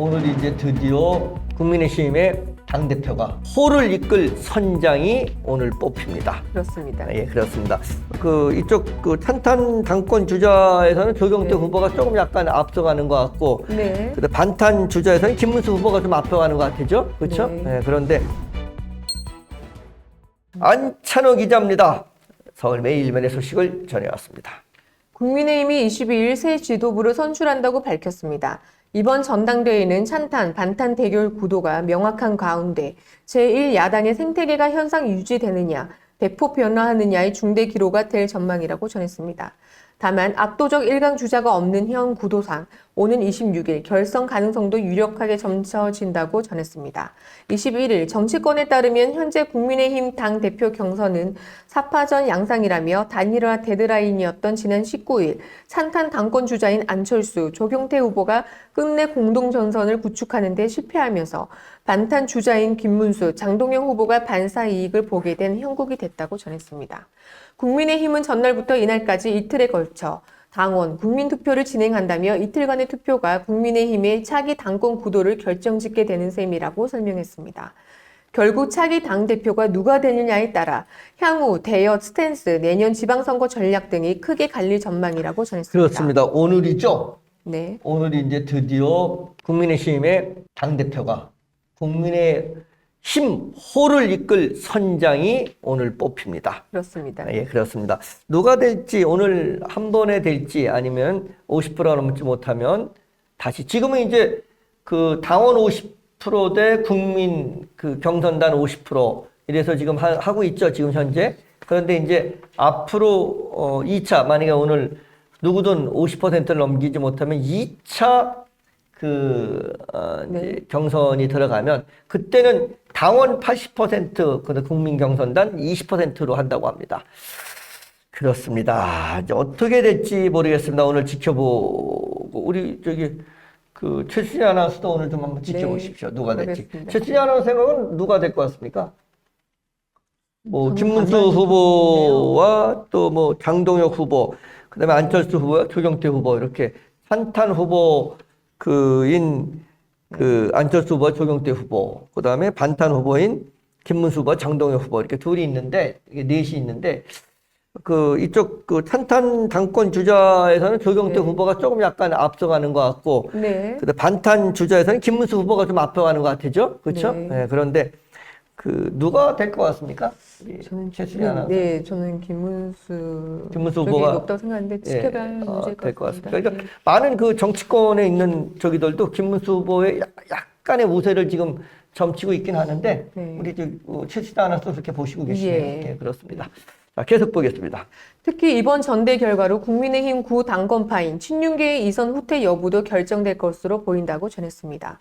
오늘 이제 드디어 국민의힘의 당대표가 호를 이끌 선장이 오늘 뽑힙니다. 그렇습니다. 예, 그렇습니다. 이쪽 탄탄 당권 주자에서는 조경태 후보가 조금 약간 앞서가는 것 같고, 네. 근데 반탄 주자에서는 김문수 후보가 좀 앞서가는 것 같죠? 그렇죠? 네. 예, 그런데 안찬호 기자입니다. 서울매일면의 소식을 전해왔습니다. 국민의힘이 22일 새 지도부를 선출한다고 밝혔습니다. 이번 전당대회는 찬탄, 반탄 대결 구도가 명확한 가운데 제1야당의 생태계가 현상 유지되느냐, 대폭 변화하느냐의 중대 기로가 될 전망이라고 전했습니다. 다만 압도적 1강 주자가 없는 현 구도상 오는 26일 결선 가능성도 유력하게 점쳐진다고 전했습니다. 21일 정치권에 따르면 현재 국민의힘 당대표 경선은 4파전 양상이라며 단일화 데드라인이었던 지난 19일 찬탄 당권 주자인 안철수, 조경태 후보가 끝내 공동전선을 구축하는 데 실패하면서 반탄 주자인 김문수, 장동영 후보가 반사 이익을 보게 된 형국이 됐다고 전했습니다. 국민의힘은 전날부터 이날까지 이틀에 걸쳐 당원, 국민투표를 진행한다며 이틀간의 투표가 국민의힘의 차기 당권 구도를 결정짓게 되는 셈이라고 설명했습니다. 결국 차기 당대표가 누가 되느냐에 따라 향후 대여 스탠스, 내년 지방선거 전략 등이 크게 갈릴 전망이라고 전했습니다. 그렇습니다. 오늘이죠? 네. 오늘이 이제 드디어 국민의힘의 당대표가 국민의힘 호를 이끌 선장이 오늘 뽑힙니다. 그렇습니다. 예, 그렇습니다. 누가 될지 오늘 한 번에 될지 아니면 50% 넘지 못하면 다시 지금은 이제 당원 50% 대 국민 경선단 50% 이래서 지금 하고 있죠. 지금 현재. 그런데 이제 앞으로 2차 만약에 오늘 누구든 50%를 넘기지 못하면 2차 이제 경선이 들어가면 그때는 당원 80%, 국민 경선단 20%로 한다고 합니다. 그렇습니다. 이제 어떻게 될지 모르겠습니다. 오늘 지켜보고 우리 최순희 아나운서도 오늘 좀 한번 지켜보십시오. 누가 될지. 최순희 아나운서 생각은 누가 될 것 같습니까? 김문수 후보와 또 장동혁 후보, 그다음에 안철수 후보와 조경태 후보 이렇게 찬탄 후보 안철수 후보와 조경태 후보, 그 다음에 반탄 후보인 김문수 후보와 장동혁 후보 이렇게 둘이 있는데, 이게 넷이 있는데, 이쪽 찬탄 당권 주자에서는 조경태 후보가 조금 약간 앞서가는 것 같고, 근데 반탄 주자에서는 김문수 후보가 좀 앞서가는 것 같죠? 그렇죠? 네, 그런데 누가 될 것 같습니까? 저는 최순희 아나운서. 네, 저는 김문수 후보가 높다고 생각하는데 지켜봐야 문제일 될 것 같습니다. 그러니까 많은 정치권에 있는 저기들도 김문수 후보의 약간의 우세를 지금 점치고 있긴 하는데 우리 최순희 아나운서 그렇게 보시고 계시네요. 예, 그렇습니다. 자, 계속 보겠습니다. 특히 이번 전대 결과로 국민의힘 구 당권파인 친윤계의 이선 후퇴 여부도 결정될 것으로 보인다고 전했습니다.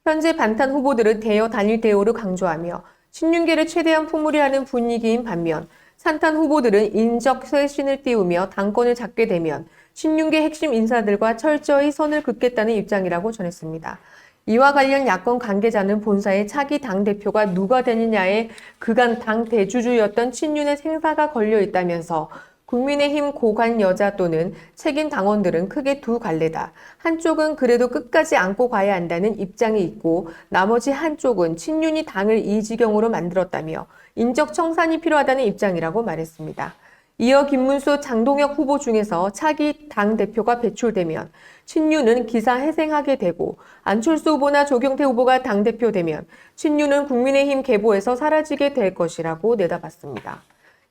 현재 반탄 후보들은 대여 단일 대우를 강조하며 친윤계를 최대한 포물이하는 분위기인 반면 찬탄 후보들은 인적 쇄신을 띄우며 당권을 잡게 되면 친윤계 핵심 인사들과 철저히 선을 긋겠다는 입장이라고 전했습니다. 이와 관련 야권 관계자는 본사의 차기 당대표가 누가 되느냐에 그간 당 대주주였던 친윤의 생사가 걸려 있다면서 국민의힘 고관 여자 또는 책임 당원들은 크게 두 갈래다. 한쪽은 그래도 끝까지 안고 가야 한다는 입장이 있고 나머지 한쪽은 친윤이 당을 이 지경으로 만들었다며 인적 청산이 필요하다는 입장이라고 말했습니다. 이어 김문수, 장동혁 후보 중에서 차기 당대표가 배출되면 친윤은 기사회생하게 되고 안철수 후보나 조경태 후보가 당대표 되면 친윤은 국민의힘 계보에서 사라지게 될 것이라고 내다봤습니다.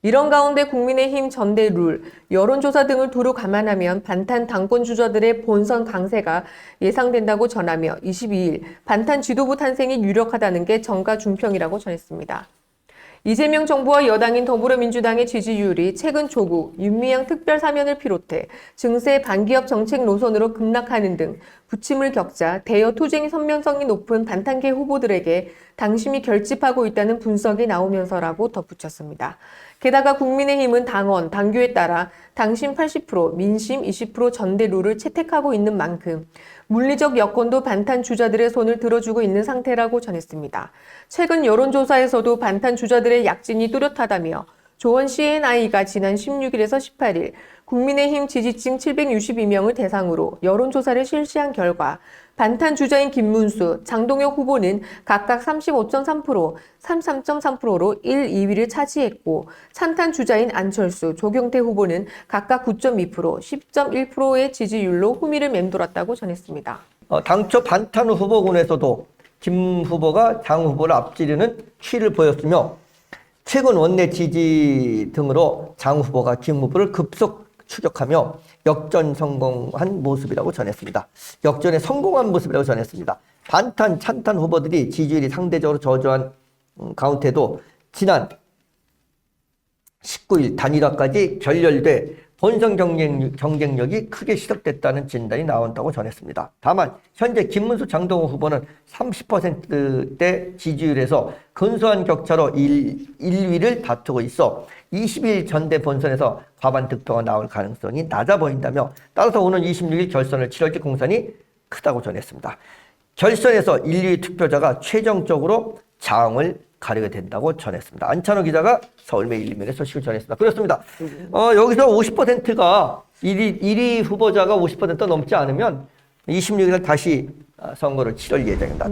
이런 가운데 국민의힘 전대 룰, 여론조사 등을 두루 감안하면 반탄 당권 주자들의 본선 강세가 예상된다고 전하며 22일 반탄 지도부 탄생이 유력하다는 게 정가 중평이라고 전했습니다. 이재명 정부와 여당인 더불어민주당의 지지율이 최근 조국, 윤미향 특별사면을 비롯해 증세 반기업 정책 노선으로 급락하는 등 부침을 겪자 대여 투쟁 선명성이 높은 반탄계 후보들에게 당심이 결집하고 있다는 분석이 나오면서라고 덧붙였습니다. 게다가 국민의힘은 당원, 당규에 따라 당심 80%, 민심 20% 전대 룰을 채택하고 있는 만큼 물리적 여건도 반탄 주자들의 손을 들어주고 있는 상태라고 전했습니다. 최근 여론조사에서도 반탄 주자들의 약진이 뚜렷하다며 조원 CNI가 지난 16일에서 18일 국민의힘 지지층 762명을 대상으로 여론조사를 실시한 결과 반탄 주자인 김문수, 장동혁 후보는 각각 35.3%, 33.3%로 1, 2위를 차지했고 찬탄 주자인 안철수, 조경태 후보는 각각 9.2%, 10.1%의 지지율로 후미를 맴돌았다고 전했습니다. 당초 반탄 후보군에서도 김 후보가 장 후보를 앞지르는 추이를 보였으며 최근 원내 지지 등으로 장 후보가 김 후보를 급속 추격하며 역전 성공한 모습이라고 전했습니다. 역전에 성공한 모습이라고 전했습니다. 반탄, 찬탄 후보들이 지지율이 상대적으로 저조한 가운데도 지난 19일 단일화까지 결렬돼 본선 경쟁력이 크게 시작됐다는 진단이 나온다고 전했습니다. 다만 현재 김문수, 장동호 후보는 30%대 지지율에서 근소한 격차로 1위를 다투고 있어 20일 전대 본선에서 과반 득표가 나올 가능성이 낮아 보인다며 따라서 오는 26일 결선을 치러질 공산이 크다고 전했습니다. 결선에서 1, 2위 투표자가 최종적으로 장을 가르게 된다고 전했습니다. 안찬호 기자가 서울매일리면에 소식을 전했습니다. 그렇습니다. 여기서 50%가 1위 후보자가 50% 넘지 않으면 26일 다시 선거를 치를 예정입니다.